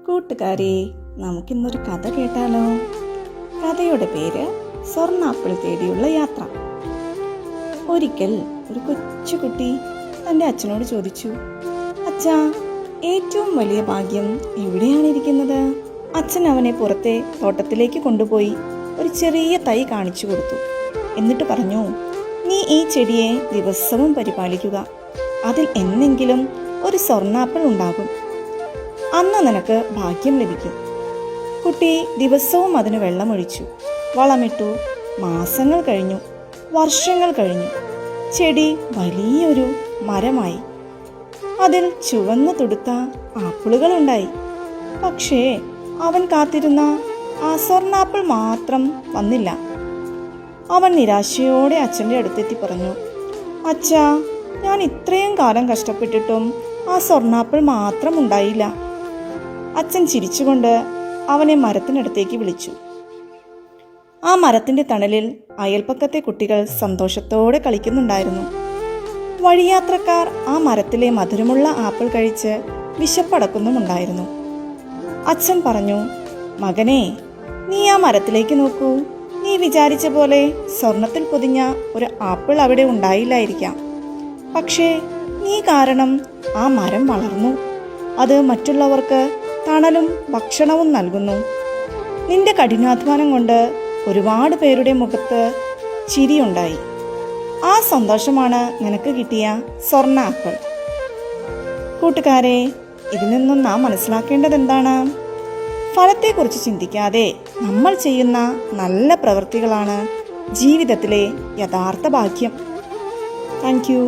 കൂട്ടുകാരെ, നമുക്കിന്നൊരു കഥ കേട്ടാലോ? കഥയുടെ പേര് സ്വർണ്ണാപ്പിൾ തേടിയുള്ള യാത്ര. ഒരിക്കൽ ഒരു കൊച്ചുകുട്ടി തൻ്റെ അച്ഛനോട് ചോദിച്ചു, അച്ഛാ, ഏറ്റവും വലിയ ഭാഗ്യം എവിടെയാണ് ഇരിക്കുന്നത്? അച്ഛൻ അവനെ പുറത്തെ തോട്ടത്തിലേക്ക് കൊണ്ടുപോയി ഒരു ചെറിയ തൈ കാണിച്ചു കൊടുത്തു. എന്നിട്ട് പറഞ്ഞു, നീ ഈ ചെടിയെ ദിവസവും പരിപാലിക്കുക. അതിൽ എന്നെങ്കിലും ഒരു സ്വർണ്ണാപ്പിൾ ഉണ്ടാകും. അന്ന് നിനക്ക് ഭാഗ്യം ലഭിക്കും. കുട്ടി ദിവസവും അതിന് വെള്ളമൊഴിച്ചു, വളമിട്ടു. മാസങ്ങൾ കഴിഞ്ഞു, വർഷങ്ങൾ കഴിഞ്ഞു. ചെടി വലിയൊരു മരമായി. അതിൽ ചുവന്നു തുടുത്ത ആപ്പിളുകളുണ്ടായി. പക്ഷേ അവൻ കാത്തിരുന്ന ആ സ്വർണ്ണാപ്പിൾ മാത്രം വന്നില്ല. അവൻ നിരാശയോടെ അച്ഛൻ്റെ അടുത്തെത്തി പറഞ്ഞു, അച്ഛാ, ഞാൻ ഇത്രയും കാലം കഷ്ടപ്പെട്ടിട്ടും ആ സ്വർണ്ണാപ്പിൾ മാത്രം ഉണ്ടായില്ല. അച്ഛൻ ചിരിച്ചുകൊണ്ട് അവനെ മരത്തിനടുത്തേക്ക് വിളിച്ചു. ആ മരത്തിൻ്റെ തണലിൽ അയൽപ്പക്കത്തെ കുട്ടികൾ സന്തോഷത്തോടെ കളിക്കുന്നുണ്ടായിരുന്നു. വഴിയാത്രക്കാർ ആ മരത്തിലെ മധുരമുള്ള ആപ്പിൾ കഴിച്ച് വിശപ്പടക്കുന്നുമുണ്ടായിരുന്നു. അച്ഛൻ പറഞ്ഞു, മകനെ, നീ ആ മരത്തിലേക്ക് നോക്കൂ. നീ വിചാരിച്ച പോലെ സ്വർണത്തിൽ പൊതിഞ്ഞ ഒരു ആപ്പിൾ അവിടെ ഉണ്ടായില്ലായിരിക്കാം. പക്ഷേ നീ കാരണം ആ മരം വളർന്നു. അത് മറ്റുള്ളവർക്ക് തണലും ഭക്ഷണവും നൽകുന്നു. നിന്റെ കഠിനാധ്വാനം കൊണ്ട് ഒരുപാട് പേരുടെ മുഖത്ത് ചിരിയുണ്ടായി. ആ സന്തോഷമാണ് നിനക്ക് കിട്ടിയ സ്വർണ്ണ ആപ്പിൾ. കൂട്ടുകാരെ, ഇതിൽ നിന്നും നാം മനസ്സിലാക്കേണ്ടത് എന്താണ്? ഫലത്തെക്കുറിച്ച് ചിന്തിക്കാതെ നമ്മൾ ചെയ്യുന്ന നല്ല പ്രവൃത്തികളാണ് ജീവിതത്തിലെ യഥാർത്ഥ ഭാഗ്യം. Thank you.